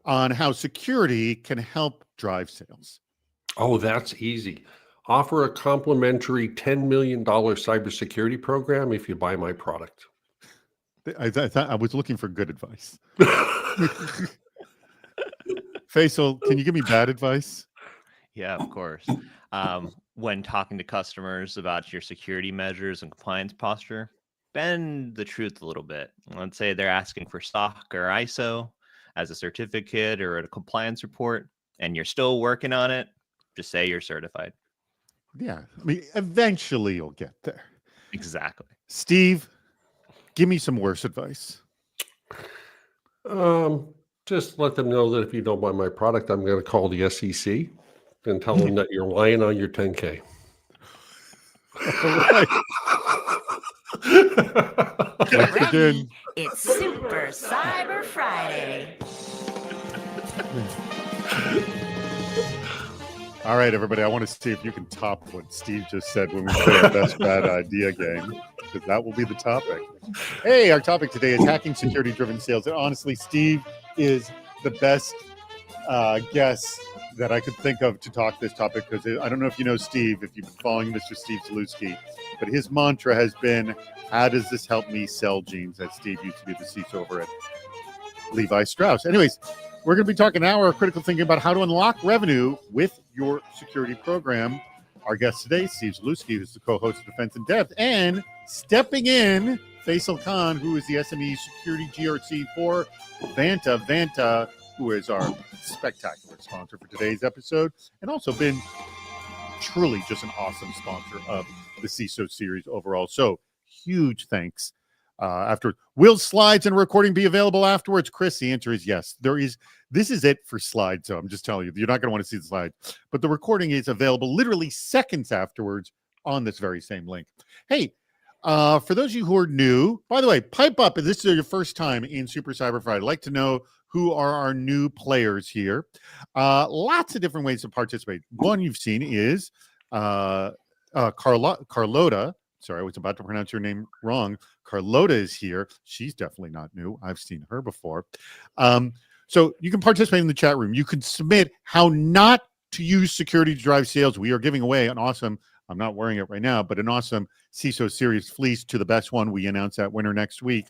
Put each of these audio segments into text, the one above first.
on how security can help drive sales. Oh, that's easy. Offer a complimentary $10 million cybersecurity program if you buy my product. I was looking for good advice. Faisal, can you give me bad advice? Yeah, of course. When talking to customers about your security measures and compliance posture, bend the truth a little bit. Let's say they're asking for SOC or ISO as a certificate or a compliance report, and you're still working on it. Just say you're certified. Yeah, I mean, eventually you'll get there. Exactly. Steve, give me some worse advice. Just let them know that if you don't buy my product, I'm going to call the SEC and tell them that you're lying on your 10K. All right. Get ready. It's Super Cyber Friday. All right, everybody. I want to see if you can top what Steve just said when we play our best bad idea game, because that will be the topic. Hey, our topic today is hacking security-driven sales. And honestly, Steve is the best guest that I could think of to talk this topic, because I don't know if you know Steve, if you've been following Mr. Steve Zalewski, but his mantra has been, how does this help me sell jeans? As Steve used to be the CISO over at Levi Strauss. Anyways, we're going to be talking now our critical thinking about how to unlock revenue with your security program. Our guest today, Steve Zalewski, who's the co-host of Defense in Depth, and stepping in, Faisal Khan, who is the SME Security GRC for Vanta. Vanta, who is our spectacular sponsor for today's episode, and also been truly just an awesome sponsor of the CISO series overall. So huge thanks. After will slides and recording be available afterwards? Chris, the answer is yes. There is. This is it for slides. So I'm just telling you, you're not going to want to see the slide, but the recording is available literally seconds afterwards on this very same link. Hey, for those of you who are new, by the way, pipe up if this is your first time in Super Cyber Friday. I'd like to know who are our new players here. Lots of different ways to participate. One you've seen is Carlota. Sorry, I was about to pronounce your name wrong. Carlota is here. She's definitely not new. I've seen her before. So you can participate in the chat room. You can submit how not to use security to drive sales. We are giving away an awesome, I'm not wearing it right now, but an awesome CISO Series fleece to the best one. We announce that winner next week.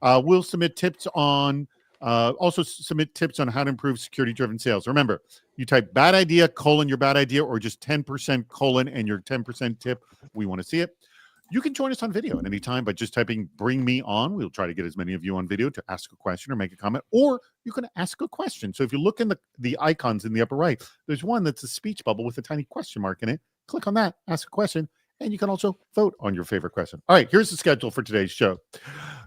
We'll submit tips on, also submit tips on how to improve security-driven sales. Remember, you type bad idea, colon, your bad idea, or just 10% colon and your 10% tip. We want to see it. You can join us on video at any time by just typing bring me on. We'll try to get as many of you on video to ask a question or make a comment, or you can ask a question. So if you look in the icons in the upper right, there's one that's a speech bubble with a tiny question mark in it. Click on that, ask a question, and you can also vote on your favorite question. All right, here's the schedule for today's show.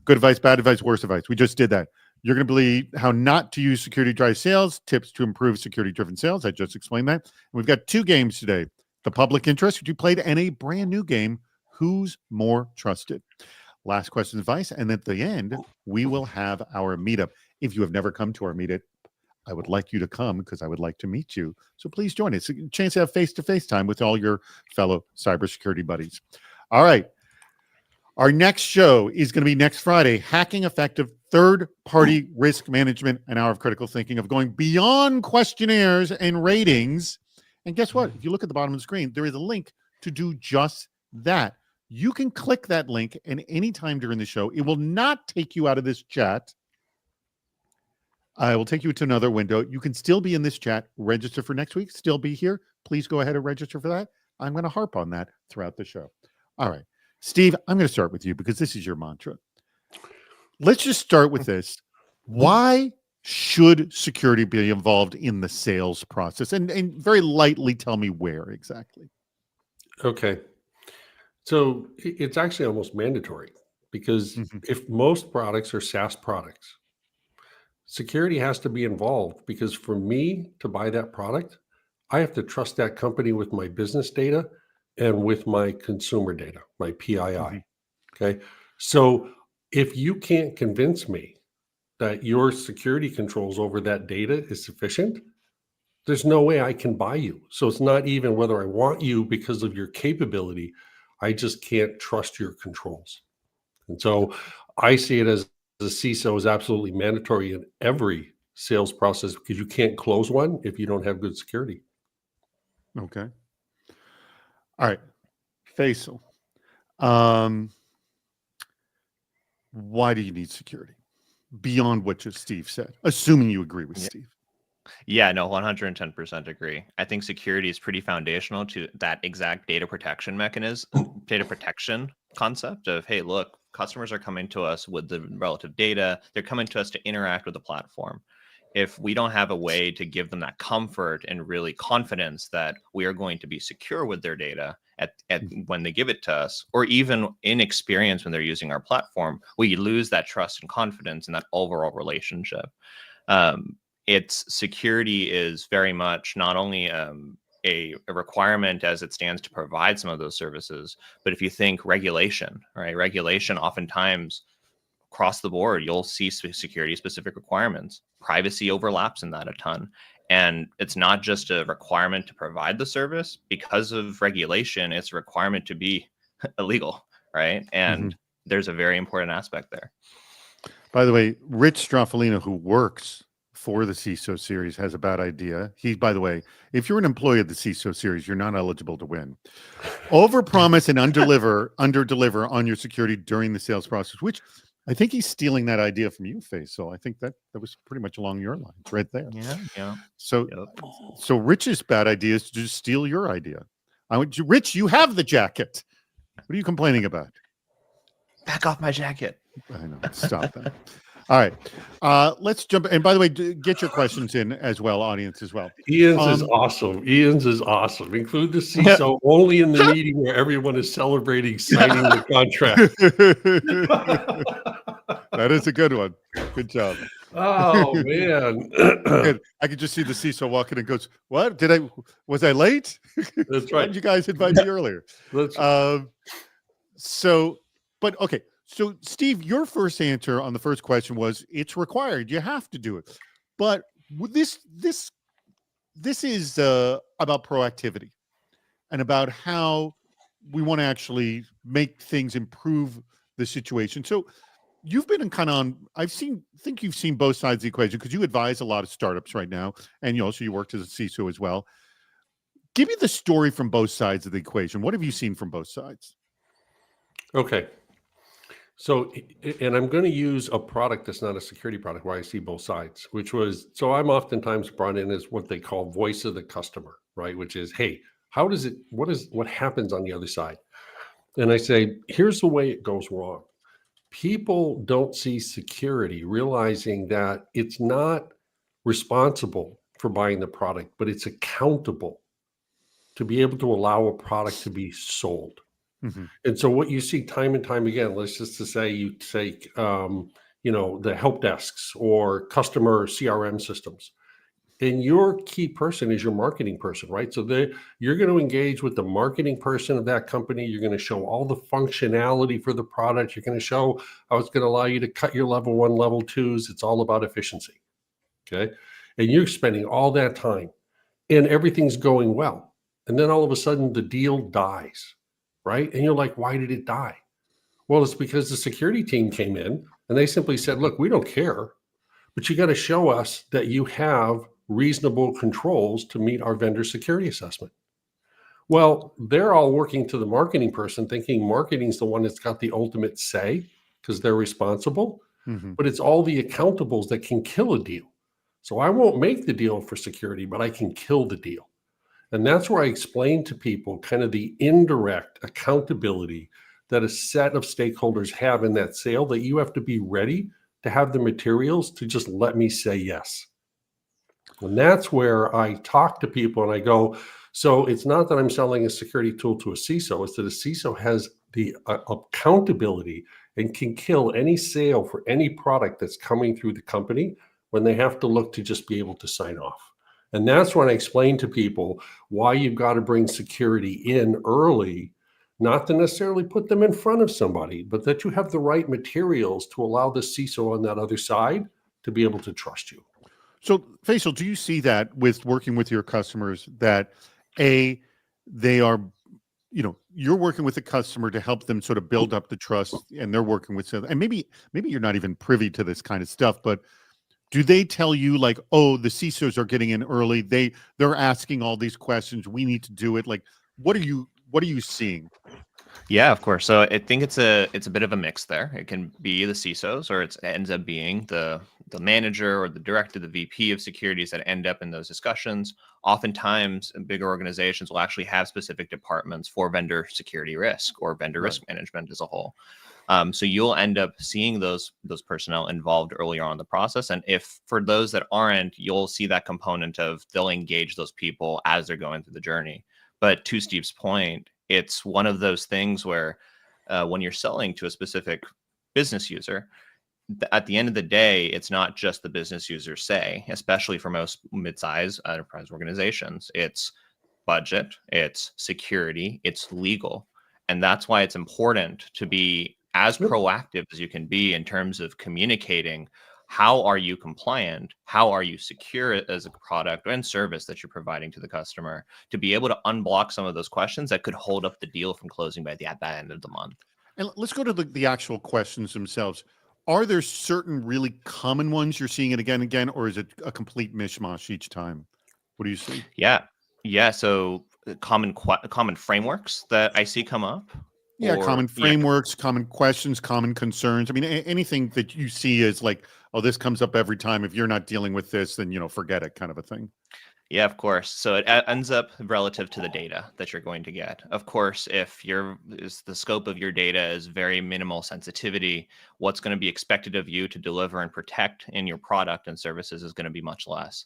Good advice, bad advice, worse advice. We just did that. You're going to believe how not to use security drive sales, tips to improve security-driven sales. I just explained that. And we've got two games today. The public interest, which you played, and a brand new game, Who's More Trusted? Last question advice. And at the end, we will have our meetup. If you have never come to our meetup, I would like you to come because I would like to meet you. So please join us. It's a chance to have face-to-face time with all your fellow cybersecurity buddies. All right. Our next show is going to be next Friday, Hacking Effective Third-Party Risk Management, an hour of critical thinking of going beyond questionnaires and ratings. And guess what? If you look at the bottom of the screen, there is a link to do just that. You can click that link, and anytime during the show, it will not take you out of this chat. I will take you to another window. You can still be in this chat, register for next week, still be here. Please go ahead and register for that. I'm going to harp on that throughout the show. All right. Steve, I'm going to start with you because this is your mantra. Let's just start with this. Why should security be involved in the sales process? And very lightly tell me where exactly. Okay. So it's actually almost mandatory because if most products are SaaS products, security has to be involved because for me to buy that product, I have to trust that company with my business data and with my consumer data, my PII. Okay. So if you can't convince me that your security controls over that data is sufficient, there's no way I can buy you. So it's not even whether I want you because of your capability. I just can't trust your controls. And so I see it as the CISO is absolutely mandatory in every sales process because you can't close one if you don't have good security. Okay. All right. Faisal. Why do you need security beyond what just Steve said? Assuming you agree with Steve. Yeah, no, 110% agree. I think security is pretty foundational to that exact data protection mechanism, data protection concept of, hey, look, customers are coming to us with the relative data. They're coming to us to interact with the platform. If we don't have a way to give them that comfort and really confidence that we are going to be secure with their data at when they give it to us, or even in experience when they're using our platform, we lose that trust and confidence in that overall relationship. Its security is very much not only a requirement as it stands to provide some of those services, but if you think regulation, right? Regulation oftentimes across the board, you'll see security specific requirements. Privacy overlaps in that a ton. And it's not just a requirement to provide the service. Because of regulation, it's a requirement to be illegal, right? And there's a very important aspect there. By the way, Rich Straffolino, who works for the CISO series, has a bad idea. By the way, if you're an employee of the CISO series, you're not eligible to win. Overpromise and underdeliver on your security during the sales process, which I think he's stealing that idea from you, Faisal. I think that was pretty much along your lines right there. Yeah. So Rich's bad idea is to just steal your idea. Rich, you have the jacket. What are you complaining about? Back off my jacket. I know. Stop that. All right. Let's jump. And by the way, get your questions in as well, audience as well. Ian's is awesome. Include the CISO only in the meeting where everyone is celebrating signing the contract. That is a good one. Good job. Oh, man. I could just see the CISO walking and goes, what? Was I late? That's Why right. did you guys invite me earlier? Okay. So, Steve, your first answer on the first question was it's required. You have to do it. But this is about proactivity and about how we want to actually make things improve the situation. So, you've been think you've seen both sides of the equation because you advise a lot of startups right now, and you worked as a CISO as well. Give me the story from both sides of the equation. What have you seen from both sides? Okay. So, and I'm going to use a product that's not a security product where I see both sides, I'm oftentimes brought in as what they call voice of the customer, right? Which is, hey, what happens on the other side? And I say, here's the way it goes wrong. People don't see security, realizing that it's not responsible for buying the product, but it's accountable to be able to allow a product to be sold. And so what you see time and time again, let's just to say you take, the help desks or customer CRM systems, and your key person is your marketing person, right? So you're going to engage with the marketing person of that company. You're going to show all the functionality for the product. You're going to show how it's going to allow you to cut your level 1, level 2s. It's all about efficiency. Okay. And you're spending all that time and everything's going well. And then all of a sudden the deal dies, right? And you're like, why did it die? Well, it's because the security team came in and they simply said, look, we don't care, but you got to show us that you have reasonable controls to meet our vendor security assessment. Well, they're all working to the marketing person thinking marketing's the one that's got the ultimate say because they're responsible, but it's all the accountables that can kill a deal. So I won't make the deal for security, but I can kill the deal. And that's where I explain to people kind of the indirect accountability that a set of stakeholders have in that sale, that you have to be ready to have the materials to just let me say yes. And that's where I talk to people and I go, so it's not that I'm selling a security tool to a CISO, it's that a CISO has the accountability and can kill any sale for any product that's coming through the company when they have to look to just be able to sign off. And that's when I explain to people why you've got to bring security in early, not to necessarily put them in front of somebody, but that you have the right materials to allow the CISO on that other side to be able to trust you. So, Faisal, do you see that with working with your customers that they are, you're working with the customer to help them sort of build up the trust, and they're working with, and maybe you're not even privy to this kind of stuff, but do they tell you like, oh, the CISOs are getting in early, they're asking all these questions, we need to do it? Like, what are you seeing? Yeah, of course. So I think it's a bit of a mix there. It can be the CISOs, or it ends up being the manager or the director, the VP of securities that end up in those discussions. Oftentimes, bigger organizations will actually have specific departments for vendor security risk or vendor risk management as a whole. So you'll end up seeing those personnel involved earlier on in the process. And if for those that aren't, you'll see that component of they'll engage those people as they're going through the journey. But to Steve's point, it's one of those things where when you're selling to a specific business user, at the end of the day, it's not just the business user say, especially for most mid-size enterprise organizations. It's budget, it's security, it's legal. And that's why it's important to be as proactive as you can be in terms of communicating how are you compliant, how are you secure as a product and service that you're providing to the customer, to be able to unblock some of those questions that could hold up the deal from closing by at that end of the month. And let's go to the actual questions themselves. Are there certain really common ones you're seeing it again and again, or is it a complete mishmash each time? What do you see? Yeah. So common frameworks that I see come up. Yeah, common frameworks, common questions, common concerns. I mean, anything that you see is like, oh, this comes up every time. If you're not dealing with this, then, forget it, kind of a thing. Yeah, of course. So it ends up relative to the data that you're going to get. Of course, if the scope of your data is very minimal sensitivity, what's going to be expected of you to deliver and protect in your product and services is going to be much less.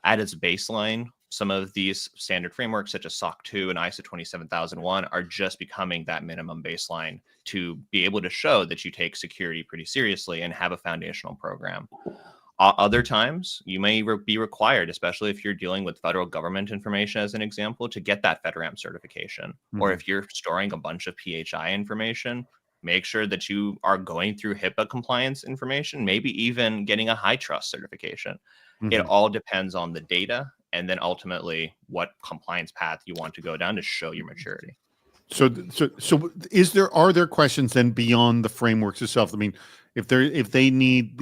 At its baseline, some of these standard frameworks such as SOC 2 and ISO 27001 are just becoming that minimum baseline to be able to show that you take security pretty seriously and have a foundational program. Other times, you may be required, especially if you're dealing with federal government information, as an example, to get that FedRAMP certification. Mm-hmm. Or if you're storing a bunch of PHI information, make sure that you are going through HIPAA compliance information, maybe even getting a high trust certification. Mm-hmm. It all depends on the data and then ultimately what compliance path you want to go down to show your maturity. So are there questions then beyond the frameworks itself? I mean, if they need,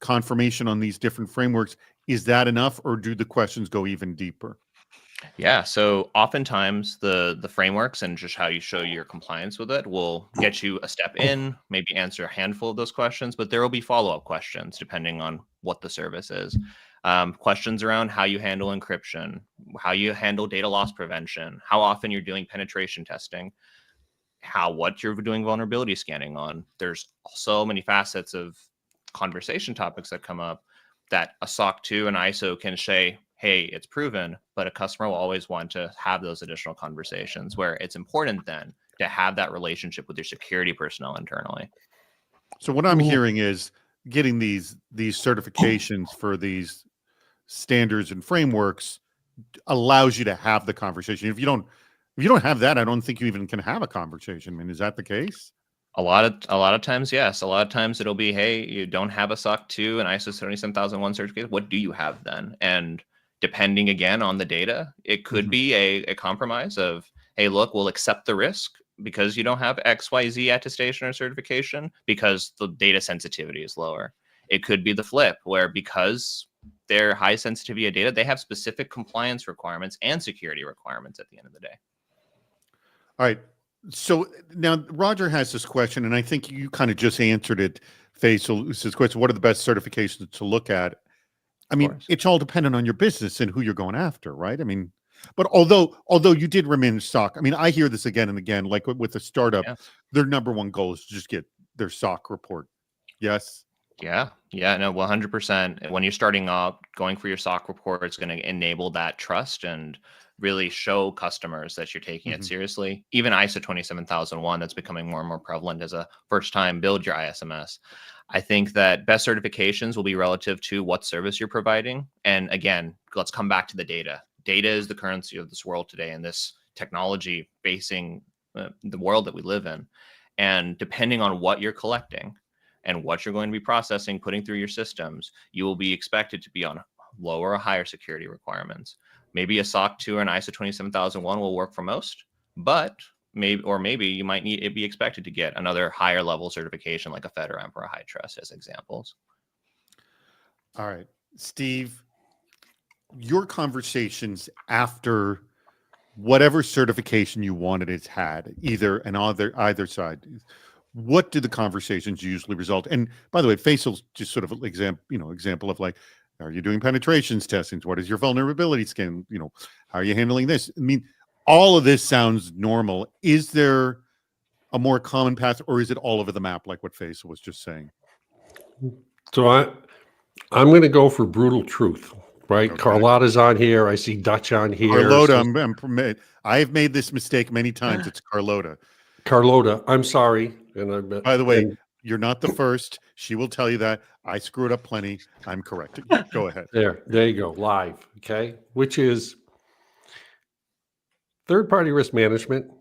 confirmation on these different frameworks, is that enough, or do the questions go even deeper? Yeah, so oftentimes the frameworks and just how you show your compliance with it will get you a step in, maybe answer a handful of those questions, but there will be follow-up questions depending on what the service is. Questions around how you handle encryption, how you handle data loss prevention, how often you're doing penetration testing, what you're doing vulnerability scanning on. There's so many facets of conversation topics that come up that a SOC 2 and ISO can say, hey, it's proven, but a customer will always want to have those additional conversations where it's important then to have that relationship with your security personnel internally. So what I'm hearing is getting these certifications for these standards and frameworks allows you to have the conversation. If you don't have that, I don't think you even can have a conversation. I mean, is that the case? A lot of times, yes. A lot of times it'll be, hey, you don't have a SOC 2 and ISO 27001 certificate. What do you have then? And depending again on the data, it could be a compromise of, hey, look, we'll accept the risk because you don't have XYZ attestation or certification because the data sensitivity is lower. It could be the flip where because they're high sensitivity of data, they have specific compliance requirements and security requirements at the end of the day. All right. So now Roger has this question, and I think you kind of just answered it, Faisal. This question: what are the best certifications to look at? I mean, it's all dependent on your business and who you're going after, right? I mean, but although you did remain SOC, I mean, I hear this again and again, like with a startup, their number one goal is to just get their SOC report. Yes. Yeah, no, 100%. When you're starting out, going for your SOC report, it's going to enable that trust and really show customers that you're taking it seriously. Even ISO 27001, that's becoming more and more prevalent as a first time build your ISMS. I think that best certifications will be relative to what service you're providing. And again, let's come back to the data. Data is the currency of this world today, and this technology facing the world that we live in. And depending on what you're collecting and what you're going to be processing, putting through your systems, you will be expected to be on lower or higher security requirements. Maybe a SOC 2 or an ISO 27001 will work for most, but maybe you might be expected to get another higher level certification like a FedRAMP or a high trust as examples. All right, Steve, your conversations after whatever certification you wanted it's had, either side. What do the conversations usually result? And by the way, Faisal's just sort of an example of like, are you doing penetrations testing? What is your vulnerability scan? How are you handling this? I mean, all of this sounds normal. Is there a more common path, or is it all over the map, like what Faisal was just saying? So I'm going to go for brutal truth, right? Okay. Carlotta's on here. I see Dutch on here. Carlotta, I've made this mistake many times. It's Carlotta. Carlotta, I'm sorry. And By the way, you're not the first. She will tell you that. I screwed up plenty. I'm correct. Go ahead. there you go, live. Okay, which is third-party risk management,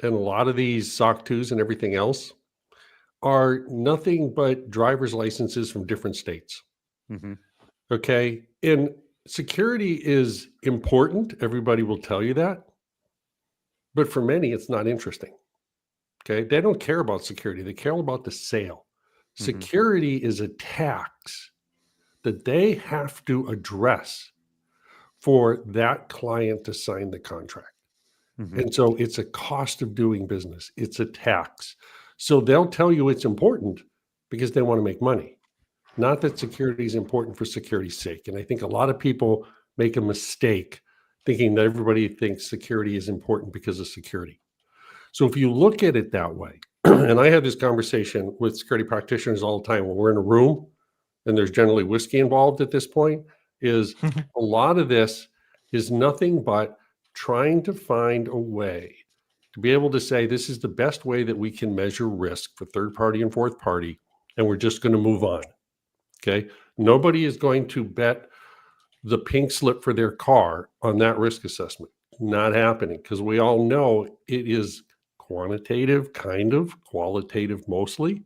and a lot of these SOC 2s and everything else are nothing but driver's licenses from different states. Mhm. Okay, and security is important. Everybody will tell you that, but for many, it's not interesting. Okay, they don't care about security. They care about the sale. Mhm. Security is a tax that they have to address for that client to sign the contract. Mhm. And so it's a cost of doing business. It's a tax. So they'll tell you it's important because they want to make money, not that security is important for security's sake. And I think a lot of people make a mistake thinking that everybody thinks security is important because of security. So if you look at it that way, and I have this conversation with security practitioners all the time when we're in a room and there's generally whiskey involved at this point, is a lot of this is nothing but trying to find a way to be able to say, this is the best way that we can measure risk for third party and fourth party, and we're just going to move on. Okay. Nobody is going to bet the pink slip for their car on that risk assessment. Not happening, because we all know it is quantitative, kind of qualitative mostly.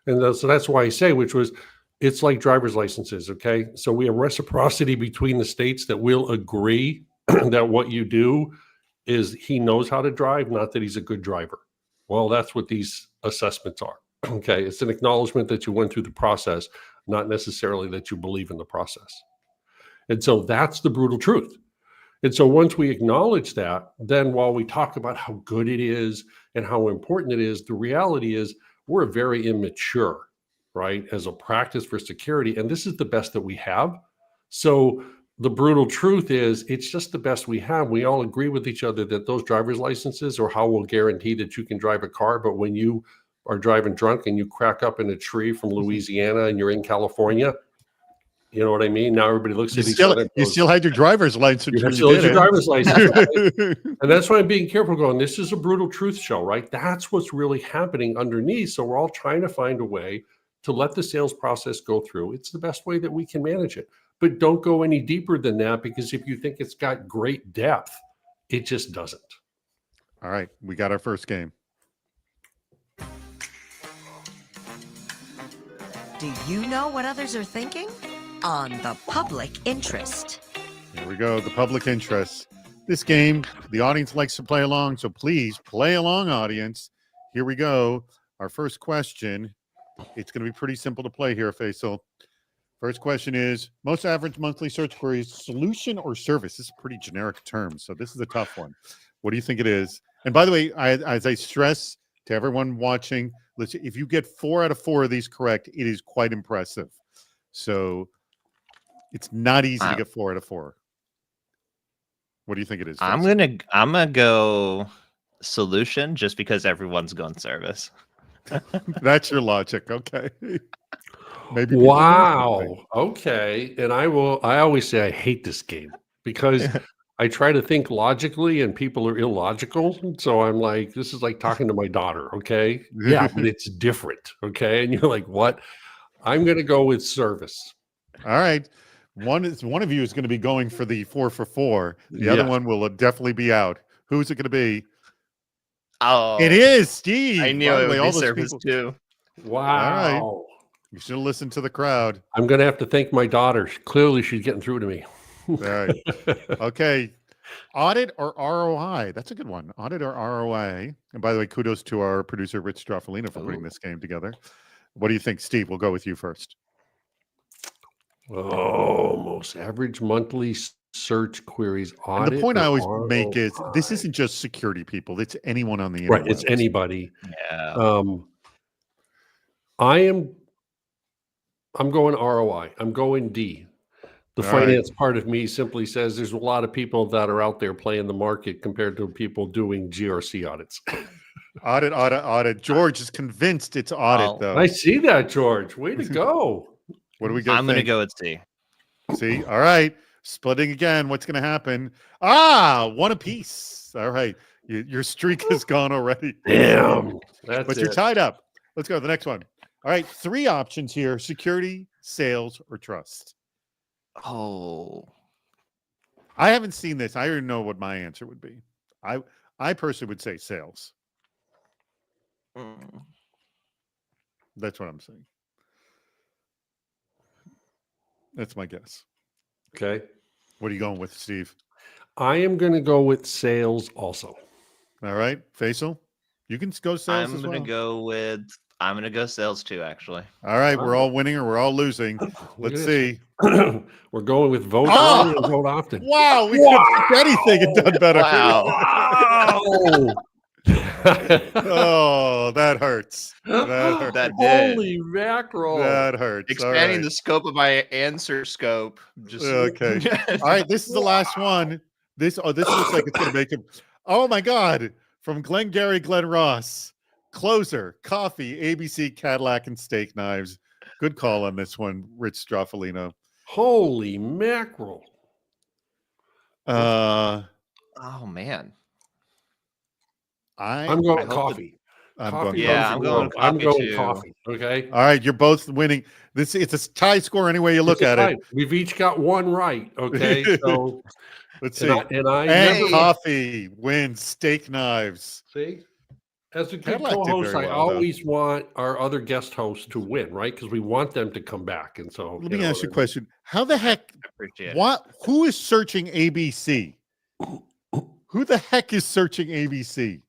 And so that's why I say, which was, it's like driver's licenses. Okay. So we have reciprocity between the states that will agree that what you do is he knows how to drive, not that he's a good driver. Well, that's what these assessments are. Okay. It's an acknowledgement that you went through the process, not necessarily that you believe in the process. And so that's the brutal truth. And so once we acknowledge that, then while we talk about how good it is and how important it is, the reality is we're very immature, right, as a practice for security. And this is the best that we have. So the brutal truth is it's just the best we have. We all agree with each other that those driver's licenses are how we'll guarantee that you can drive a car. But when you are driving drunk and you crack up in a tree from Louisiana and you're in California, you know what I mean? Now everybody looks at each other. You still had your driver's license when you still did had your it. driver's license, right? And that's why I'm being careful going, this is a brutal truth show, right? That's what's really happening underneath. So we're all trying to find a way to let the sales process go through. It's the best way that we can manage it. But don't go any deeper than that, because if you think it's got great depth, it just doesn't. All right, we got our first game. Do you know what others are thinking? On the public interest. Here we go, the public interest. This game, the audience likes to play along, so please play along, audience. Here we go. Our first question. It's going to be pretty simple to play here, Faisal. First question is, most average monthly search queries, solution or service? This is a pretty generic term, so this is a tough one. What do you think it is? And by the way, as I stress to everyone watching, listen, if you get 4 out of 4 of these correct, it is quite impressive. So it's not easy to get 4 out of 4. What do you think it is? I'm gonna go solution just because everyone's going service. That's your logic. Okay. Maybe. Wow. Okay. And I always say I hate this game because I try to think logically and people are illogical. So I'm like, this is like talking to my daughter. Okay. Yeah, but it's different. Okay. And you're like, what? I'm going to go with service. All right. One of you is going to be going for the 4 for 4. The other one will definitely be out. Who's it going to be? Oh, it is Steve. I knew it would be service too. Wow. All right. You should have listened to the crowd. I'm going to have to thank my daughter. Clearly, she's getting through to me. All right. Okay. Audit or ROI? That's a good one. Audit or ROI? And by the way, kudos to our producer, Rich Straffolino, for putting this game together. What do you think, Steve? We'll go with you first. Oh, most average monthly search queries And the audit point I or always make is this ROI? isn't just security people; it's anyone on the Right, it's interwebs. anybody. Yeah. I'm going ROI. I'm going D. The All right. finance part of me simply says there's a lot of people that are out there playing the market compared to people doing GRC audits. Audit. George is convinced it's audit, I'll- though. I see that, George. Way to go. What do we go I'm going to think? go with C. See, all right, splitting again. What's going to happen? Ah, one apiece. All right, your streak is gone already. Damn. That's But you're it. tied up. Let's go to the next one. All right, 3 options here: security, sales, or trust. Oh, I haven't seen this. I already know what my answer would be. I personally would say sales. mm. That's what I'm saying. That's my guess. Okay. What are you going with, Steve? I am going to go with sales also. All right, Faisal, you can go sales I'm as going to well. go with. I'm going to go sales too. Actually. All right, All we're right. all winning or we're all losing. Look Let's at this. see. We're going with vote Oh! early and vote often. Wow, we could have picked anything and done better. Wow. Wow. Oh, that hurts. That hurts. That did. Holy mackerel. That hurts. Expanding All the scope of my answer scope. Just right. Okay. All right, this is the last one. This looks like it's going to make him. Oh my God! From Glengarry Glen Ross, closer, coffee, ABC, Cadillac, and steak knives. Good call on this one, Rich Straffolino. Holy mackerel. Uh, Oh man. I'm I going hope coffee. I'm Coffee going. Yeah, comes I'm in going low. I'm coffee going too. coffee. Okay. All right, you're both winning. It's a tie score any way you look It's at fine. it. We've each got one right. Okay. So Let's and see. I And never coffee wins steak knives. see. As a good Cadillac did co-host, very I well, though. always want our other guest hosts to win, right? Because we want them to come back. And so Let me ask you a question. How the heck? I appreciate it. What? Who is searching ABC? Who the heck is searching ABC?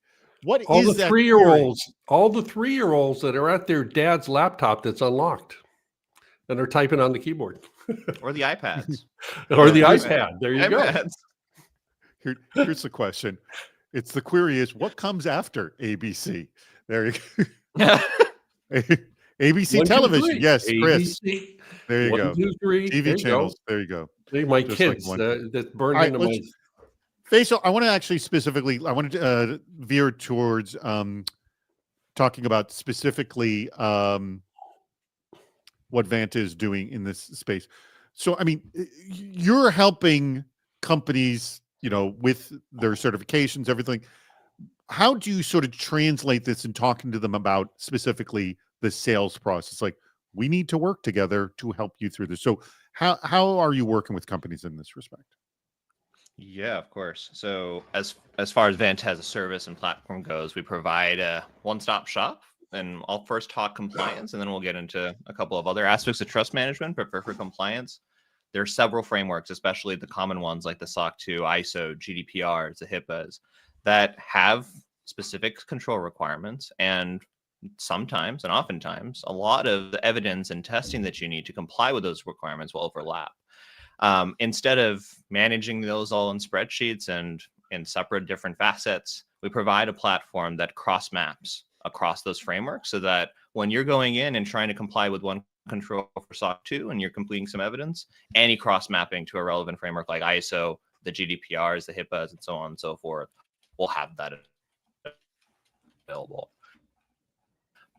What all is the that 3-year-olds that are at their dad's laptop that's unlocked and are typing on the keyboard Or the iPads. or the Here's- iPad. There you go. iPads. Here's the question. It's the query is what comes after ABC? There you go. ABC 1, 2, television. 3. Yes, Chris. ABC. There you 1, go. 2, 3. There TV you channels. go. There you go. See, my Just like kids one. that burned All right, into my. let's- Faisal, I want to actually specifically, I want to veer towards talking about specifically what Vanta is doing in this space. So, I mean, you're helping companies, with their certifications, everything. How do you sort of translate this and talking to them about specifically the sales process? Like, we need to work together to help you through this. So, how are you working with companies in this respect? Yeah, of course. So as far as Vanta as a service and platform goes, we provide a one-stop shop. And I'll first talk compliance, and then we'll get into a couple of other aspects of trust management. But for compliance, there are several frameworks, especially the common ones like the SOC 2, ISO, GDPRs, the HIPAAs, that have specific control requirements. And sometimes, and oftentimes, a lot of the evidence and testing that you need to comply with those requirements will overlap. Instead of managing those all in spreadsheets and in separate different facets, we provide a platform that cross maps across those frameworks so that when you're going in and trying to comply with one control for SOC 2 and you're completing some evidence, any cross mapping to a relevant framework like ISO, the GDPRs, the HIPAAs, and so on and so forth, will have that available.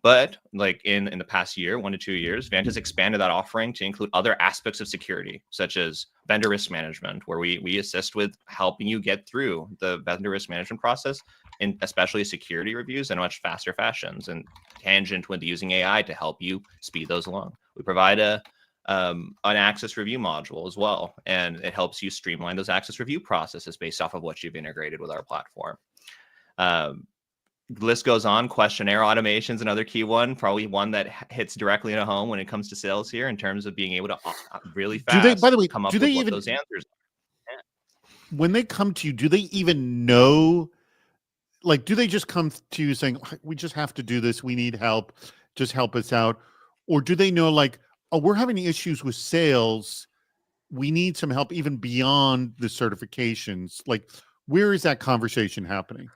But like in the past year, 1 to 2 years, Vanta's expanded that offering to include other aspects of security, such as vendor risk management, where we assist with helping you get through the vendor risk management process, and especially security reviews in much faster fashions, and tangent with using AI to help you speed those along. We provide an access review module as well, and it helps you streamline those access review processes based off of what you've integrated with our platform. The list goes on. Questionnaire automation is another key one, probably one that hits directly into home when it comes to sales here in terms of being able to really fast by the way, come up do with they what even- those answers are. When they come to you, do they even know? Like, do they just come to you saying, we just have to do this, we need help, just help us out? Or do they know, like, oh, we're having issues with sales. We need some help even beyond the certifications. Like, where is that conversation happening?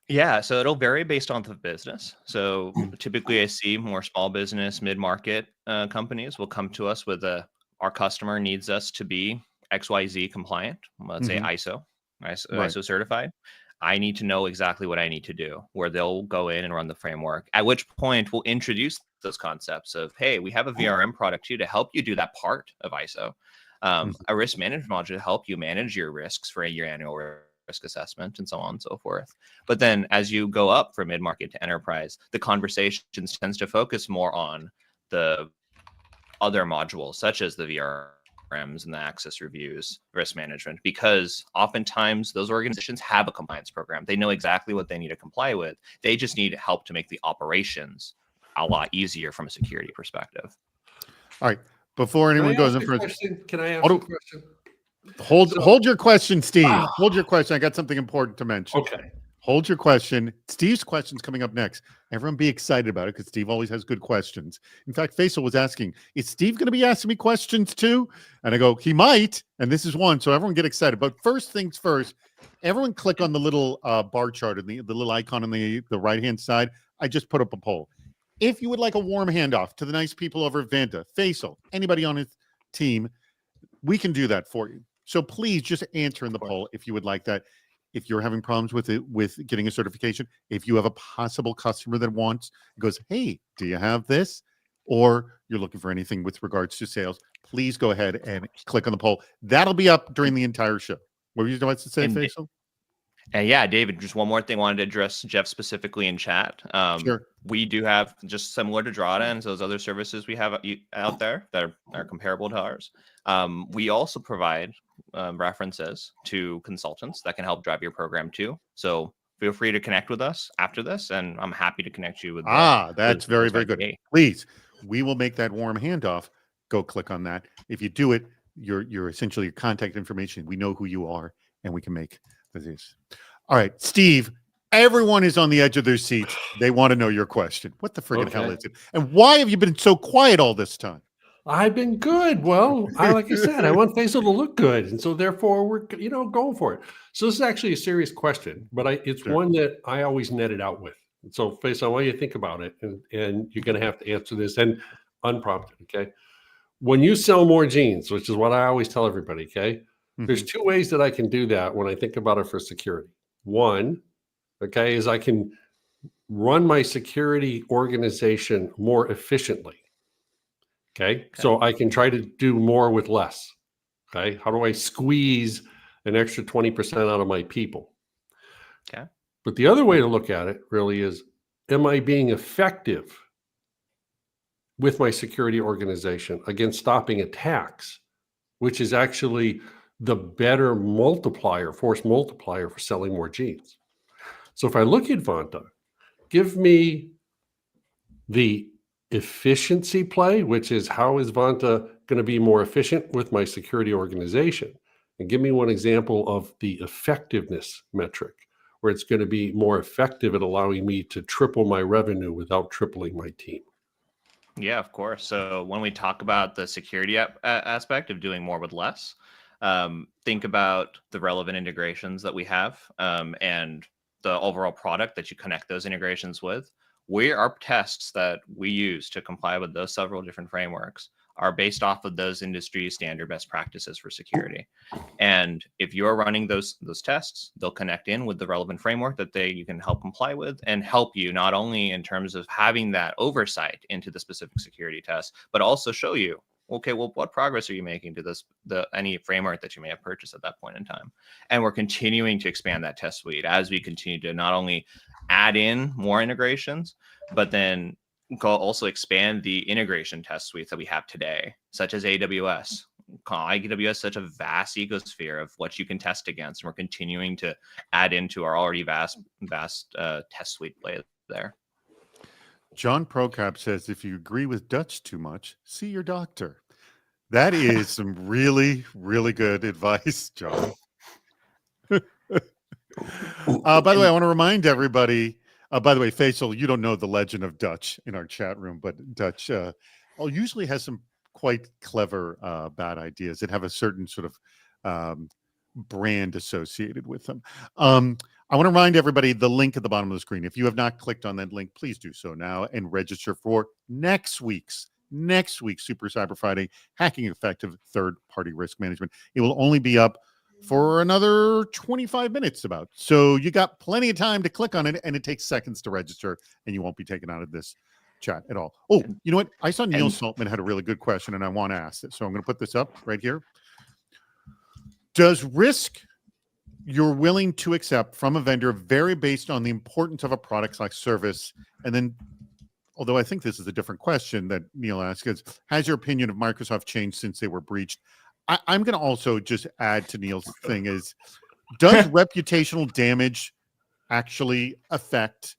Yeah, so it'll vary based on the business. So typically, I see more small business, mid-market companies will come to us with our customer needs us to be XYZ compliant. Let's say Mhm. Right. ISO certified. I need to know exactly what I need to do, where they'll go in and run the framework. At which point, we'll introduce those concepts of, hey, we have a VRM product too to help you do that part of ISO, Mhm. a risk management module to help you manage your risks for your annual risk assessment, and so on and so forth. But then as you go up from mid-market to enterprise, the conversations tends to focus more on the other modules, such as the VRMs and the access reviews, risk management, because oftentimes those organizations have a compliance program. They know exactly what they need to comply with. They just need help to make the operations a lot easier from a security perspective. All right. Before Can I anyone goes ask in a further, question? Can I ask a question? hold your question, Steve. Ah, Hold your question. I got something important to mention. okay. Hold your question. Steve's question's coming up next. Everyone be excited about it because Steve always has good questions. In fact, Faisal was asking, is Steve going to be asking me questions too? And I go, he might. And this is one. So everyone get excited. But first things first, everyone click on the little bar chart and the little icon on the right-hand side. I just put up a poll. If you would like a warm handoff to the nice people over at Vanta, Faisal, anybody on his team, we can do that for you. So please just answer in the poll if you would like that. If you're having problems with it, with getting a certification, if you have a possible customer that goes, hey, do you have this? Or you're looking for anything with regards to sales, please go ahead and click on the poll. That'll be up during the entire show. What were you about to say, And Faisal? And yeah, David, just one more thing I wanted to address Jeff specifically in chat. Sure. We do have, just similar to Drata and those other services we have out there that are comparable to ours. We also provide references to consultants that can help drive your program too. So feel free to connect with us after this, and I'm happy to connect you with That's very, very good. RTA. Please, we will make that warm handoff. Go click on that. If you do it, you're essentially your contact information. We know who you are, and we can make this. All right, Steve. Everyone is on the edge of their seats. They want to know your question. What the friggin' hell is it? And why have you been so quiet all this time? I've been good. Well, like I said, I want Faisal to look good, and so therefore we're going for it. So this is actually a serious question, but it's Sure. one that I always net it out with. And so Faisal, I want you to think about it, and you're going to have to answer this and unprompted. Okay, when you sell more jeans, which is what I always tell everybody. Okay, there's two ways that I can do that when I think about it for security. One, okay, is I can run my security organization more efficiently. Okay. So I can try to do more with less. Okay. How do I squeeze an extra 20% out of my people? Okay. But the other way to look at it really is, am I being effective with my security organization against stopping attacks, which is actually the better multiplier, force multiplier for selling more jeans. So if I look at Vanta, give me the efficiency play, which is how is Vanta going to be more efficient with my security organization? And give me one example of the effectiveness metric where it's going to be more effective at allowing me to triple my revenue without tripling my team. Yeah, of course. So when we talk about the security aspect of doing more with less, think about the relevant integrations that we have and the overall product that you connect those integrations with. Our tests that we use to comply with those several different frameworks are based off of those industry standard best practices for security. And if you're running those tests, they'll connect in with the relevant framework that you can help comply with and help you not only in terms of having that oversight into the specific security test, but also show you, okay, well, what progress are you making to any framework that you may have purchased at that point in time? And we're continuing to expand that test suite as we continue to not only add in more integrations, but then also expand the integration test suites that we have today, such as AWS. AWS is such a vast ecosphere of what you can test against, and we're continuing to add into our already vast test suite play there. John Procap says, if you agree with Dutch too much, see your doctor. That is some really, really good advice, John. By the way, I want to remind everybody, by the way, Faisal, you don't know the legend of Dutch in our chat room, but Dutch usually has some quite clever bad ideas that have a certain sort of brand associated with them. I want to remind everybody the link at the bottom of the screen. If you have not clicked on that link, please do so now and register for next week's Super Cyber Friday, Hacking Effective Third-Party Risk Management. It will only be up for another 25 minutes about. So you got plenty of time to click on it, and it takes seconds to register, and you won't be taken out of this chat at all. Oh, you know what? I saw Neil Saltman had a really good question, and I want to ask it. So I'm going to put this up right here. Does risk you're willing to accept from a vendor vary based on the importance of a product service? And then, although I think this is a different question that Neil asked, is has your opinion of Microsoft changed since they were breached? I'm going to also just add to Neil's thing is, does reputational damage actually affect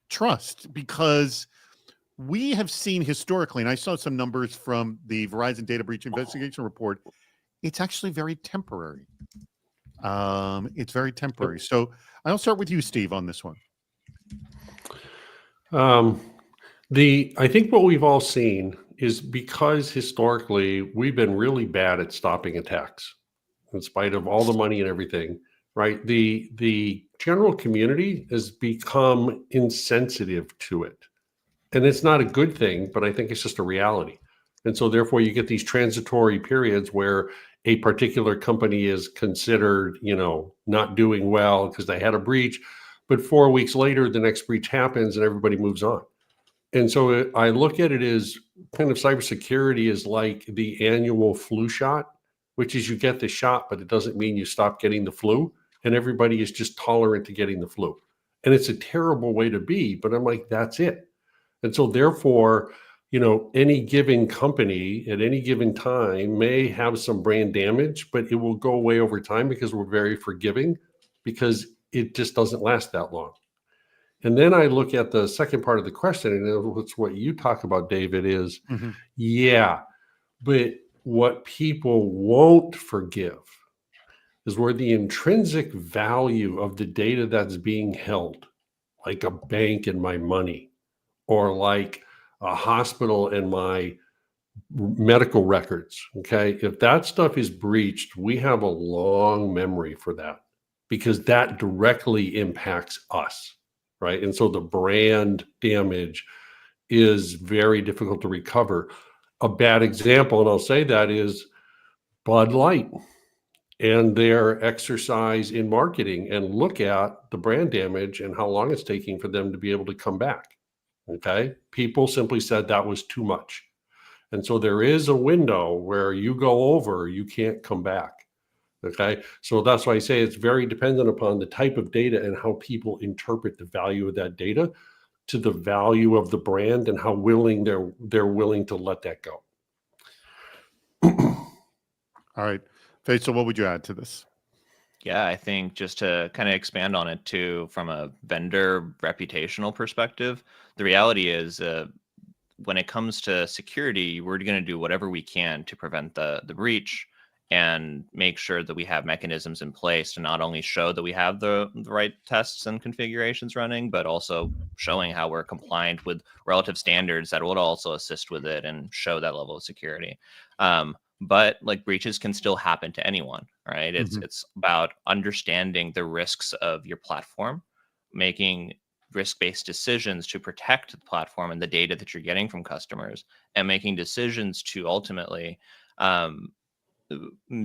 trust? Because we have seen historically, and I saw some numbers from the Verizon Data Breach Investigation Report, it's actually very temporary. It's very temporary. So I'll start with you, Steve, on this one. I think what we've all seen is because historically we've been really bad at stopping attacks, in spite of all the money and everything, right? The general community has become insensitive to it. And it's not a good thing, but I think it's just a reality. And so therefore you get these transitory periods where a particular company is considered, not doing well because they had a breach, but 4 weeks later, the next breach happens and everybody moves on. And so I look at it as kind of cybersecurity is like the annual flu shot, which is you get the shot, but it doesn't mean you stop getting the flu. And everybody is just tolerant to getting the flu. And it's a terrible way to be, but I'm like, that's it. And so therefore, any given company at any given time may have some brand damage, but it will go away over time because we're very forgiving, because it just doesn't last that long. And then I look at the second part of the question, and it's what you talk about, David, is, yeah, but what people won't forgive is where the intrinsic value of the data that's being held, like a bank and my money, or like a hospital and my medical records. Okay. If that stuff is breached, we have a long memory for that, because that directly impacts us. Right. And so the brand damage is very difficult to recover. A bad example, and I'll say that, is Bud Light and their exercise in marketing, and look at the brand damage and how long it's taking for them to be able to come back. Okay. People simply said that was too much. And so there is a window where you go over, you can't come back. Okay. So that's why I say it's very dependent upon the type of data and how people interpret the value of that data to the value of the brand and how willing they're willing to let that go. All right. Faisal, what would you add to this? Yeah, I think just to kind of expand on it too, from a vendor reputational perspective, the reality is when it comes to security, we're going to do whatever we can to prevent the breach and make sure that we have mechanisms in place to not only show that we have the right tests and configurations running, but also showing how we're compliant with relative standards that would also assist with it and show that level of security. But like, breaches can still happen to anyone, right? It's about understanding the risks of your platform, making risk-based decisions to protect the platform and the data that you're getting from customers, and making decisions to ultimately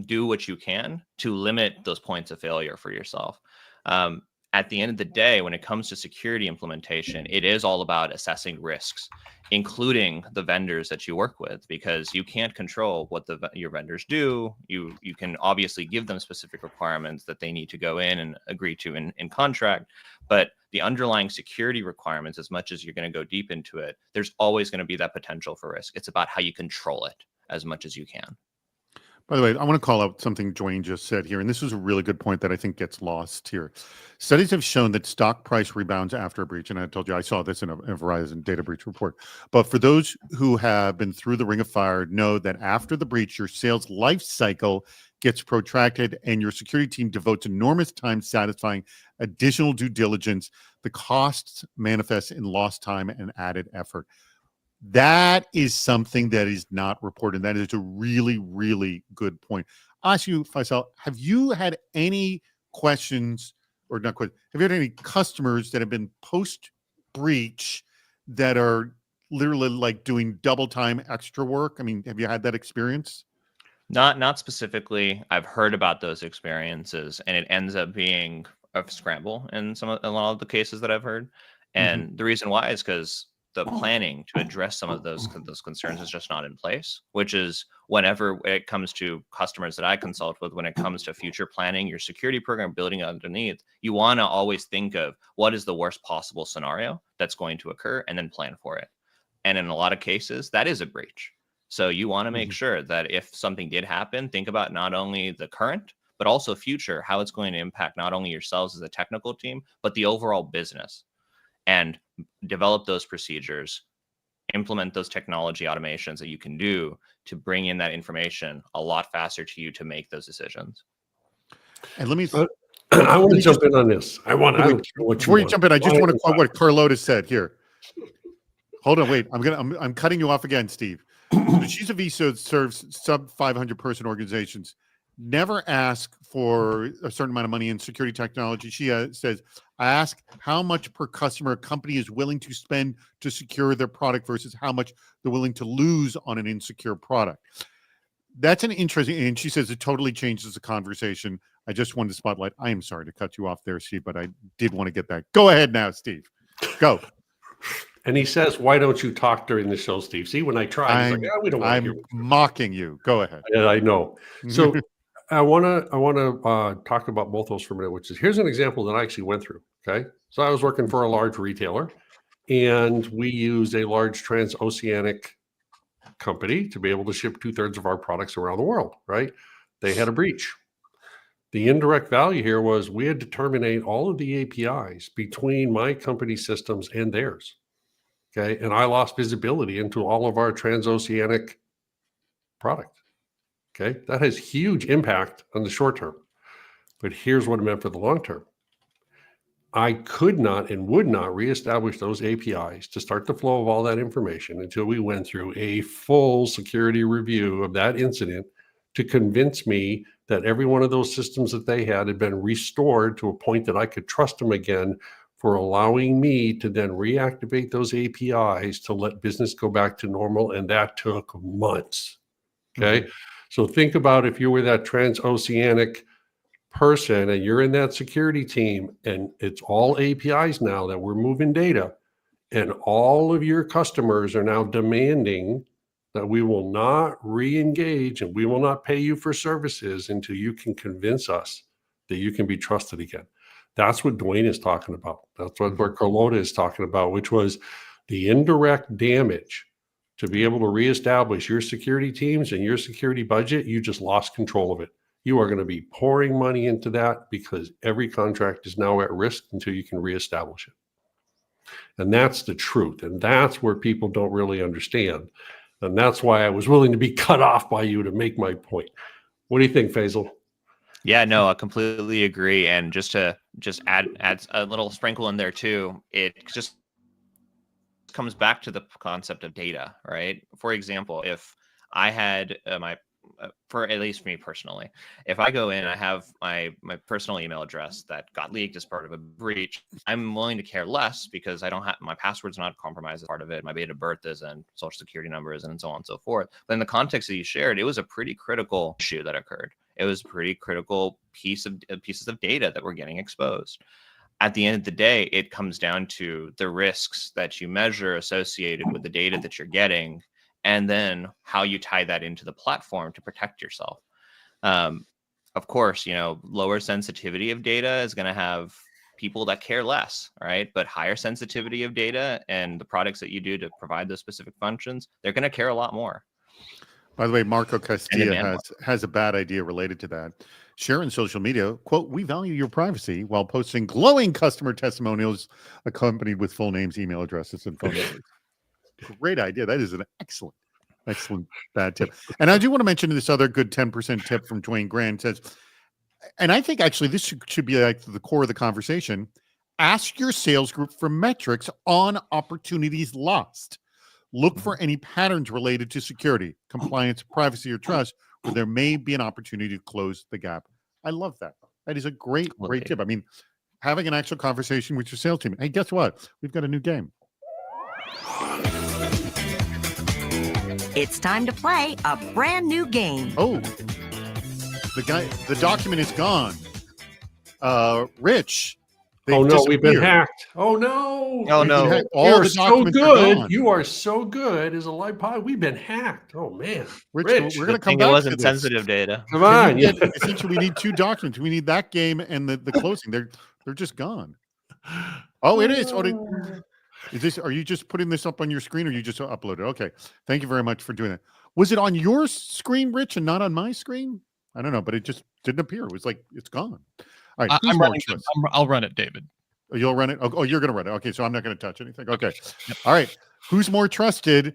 do what you can to limit those points of failure for yourself. At the end of the day, when it comes to security implementation, it is all about assessing risks, including the vendors that you work with, because you can't control what your vendors do. You can obviously give them specific requirements that they need to go in and agree to in contract, but the underlying security requirements, as much as you're going to go deep into it, there's always going to be that potential for risk. It's about how you control it as much as you can. By the way, I want to call out something Dwayne just said here, and this is a really good point that I think gets lost here. Studies have shown that stock price rebounds after a breach, and I told you I saw this in a Verizon data breach report. But for those who have been through the ring of fire, know that after the breach, your sales life cycle gets protracted and your security team devotes enormous time satisfying additional due diligence. The costs manifest in lost time and added effort. That is something that is not reported. That is a really, really good point. I'll ask you, Faisal, have you had any questions, or not questions, have you had any customers that have been post-breach that are literally like doing double time extra work? I mean, have you had that experience? Not specifically. I've heard about those experiences, and it ends up being a scramble in a lot of the cases that I've heard. And the reason why is because the planning to address some of those concerns is just not in place. Which is whenever it comes to customers that I consult with, when it comes to future planning, your security program building underneath, you want to always think of what is the worst possible scenario that's going to occur, and then plan for it. And in a lot of cases, that is a breach. So you want to make sure that if something did happen, think about not only the current, but also future, how it's going to impact not only yourselves as a technical team, but the overall business, and develop those procedures, implement those technology automations that you can do to bring in that information a lot faster to you to make those decisions. And let me I want to jump in on this. Before you jump in, I just want to quote what Carlota said here. Hold on, wait. I'm cutting you off again, Steve. So she's a VISO that serves sub 500 person organizations. Never ask for a certain amount of money in security technology. She says, I ask how much per customer a company is willing to spend to secure their product versus how much they're willing to lose on an insecure product. That's an interesting, and she says it totally changes the conversation. I just wanted to spotlight. I am sorry to cut you off there, Steve, but I did want to get that. Go ahead now, Steve. Go. And he says, why don't you talk during the show, Steve? See, when I try, he's like, we don't want to hear what mocking you. Go ahead. Yeah, I know. So I want to talk about both those for a minute, which is, here's an example that I actually went through. Okay. So I was working for a large retailer, and we used a large transoceanic company to be able to ship 2/3 of our products around the world, right? They had a breach. The indirect value here was we had to terminate all of the APIs between my company systems and theirs. Okay. And I lost visibility into all of our transoceanic product. Okay. That has huge impact on the short term. But here's what it meant for the long term. I could not and would not reestablish those APIs to start the flow of all that information until we went through a full security review of that incident to convince me that every one of those systems that they had been restored to a point that I could trust them again, for allowing me to then reactivate those APIs to let business go back to normal. And that took months. Okay. So think about if you were that transoceanic person and you're in that security team, and it's all APIs now that we're moving data, and all of your customers are now demanding that we will not re-engage and we will not pay you for services until you can convince us that you can be trusted again. That's what Dwayne is talking about. That's what Carlota is talking about, which was the indirect damage to be able to reestablish your security teams and your security budget. You just lost control of it. You are going to be pouring money into that because every contract is now at risk until you can reestablish it. And that's the truth. And that's where people don't really understand. And that's why I was willing to be cut off by you to make my point. What do you think, Faisal? Yeah, no, I completely agree. And just to add a little sprinkle in there too, it just comes back to the concept of data, right? For example, if I had for at least me personally, if I go in, I have my personal email address that got leaked as part of a breach, I'm willing to care less because I don't have my password's not compromised as part of it. My date of birth isn't, social security number isn't, and so on and so forth. But in the context that you shared, it was a pretty critical issue that occurred. It was a pretty critical pieces of data that were getting exposed. At the end of the day, it comes down to the risks that you measure associated with the data that you're getting, and then how you tie that into the platform to protect yourself. Of course, lower sensitivity of data is going to have people that care less, right? But higher sensitivity of data and the products that you do to provide those specific functions, they're going to care a lot more. By the way, Marco Castilla has a bad idea related to that. Share in social media, quote, we value your privacy, while posting glowing customer testimonials accompanied with full names, email addresses, and phone numbers. Great idea. That is an excellent bad tip. And I do want to mention this other good 10% tip from Dwayne Grant. Says, and I think actually this should be like the core of the conversation. Ask your sales group for metrics on opportunities lost. Look for any patterns related to security, compliance, privacy, or trust where there may be an opportunity to close the gap. I love that. That is a great tip. I mean, having an actual conversation with your sales team. Hey, guess what? We've got a new game. It's time to play a brand new game. Oh, the document is gone. Rich. Oh no, we've been hacked. Oh no. Oh no. All the documents are gone. You are so good as a live pod. We've been hacked. Oh man. Rich, we're going to come back it to wasn't this. sensitive data. Come on. Essentially, we need 2 documents. We need that game and the closing. They're just gone. Oh, it is. Is this? Are you just putting this up on your screen, or you just uploaded? Okay. Thank you very much for doing that. Was it on your screen, Rich, and not on my screen? I don't know, but it just didn't appear. It was like it's gone. All right. I'll run it, David. Oh, you'll run it. Oh, you're going to run it. Okay, so I'm not going to touch anything. Okay. Yep. All right. Who's more trusted?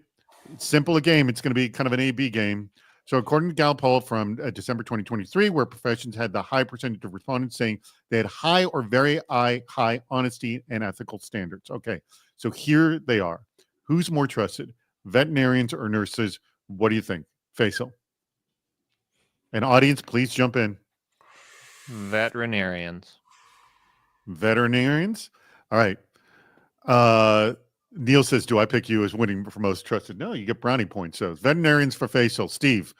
It's simple a game. It's going to be kind of an A/B game. So according to Gallup poll from December 2023, where professions had the high percentage of respondents saying they had high or very high honesty and ethical standards. Okay, so here they are. Who's more trusted, veterinarians or nurses? What do you think, Faisal? And audience, please jump in. Veterinarians. Veterinarians? All right. Neil says, do I pick you as winning for most trusted? No, you get brownie points. So veterinarians for Faisal. Steve.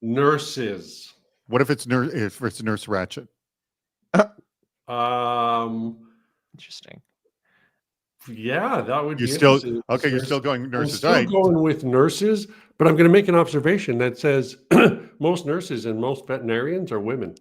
Nurses. What if it's Nurse Ratchet? Interesting. Yeah, that would be still okay. You're still going nurses. I'm still going with nurses, but I'm going to make an observation that says most nurses and most veterinarians are women.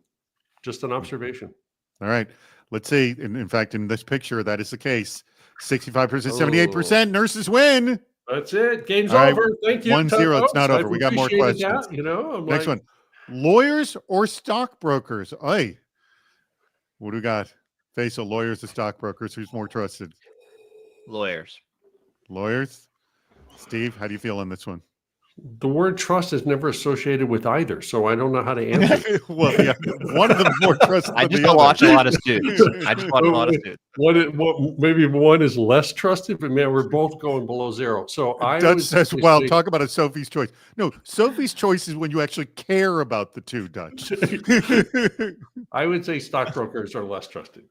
Just an observation. All right. Let's see. In fact, in this picture, that is the case. 65%, 78%. Nurses win. That's it. Game's All over. Right. Thank you. 1-0. It's not over. We got more questions. That, Next one. Lawyers or stockbrokers? Hey, what do we got? Faisal, lawyers or stockbrokers? Who's more trusted? Lawyers. Lawyers. Steve, how do you feel on this one? The word trust is never associated with either, so I don't know how to answer. Well, yeah, one of them more trusted. I just watch a lot of Suits. Maybe one is less trusted, but man, we're both going below 0. So Dutch says, "Well, talk about a Sophie's choice." No, Sophie's choice is when you actually care about the two. Dutch. I would say stockbrokers are less trusted.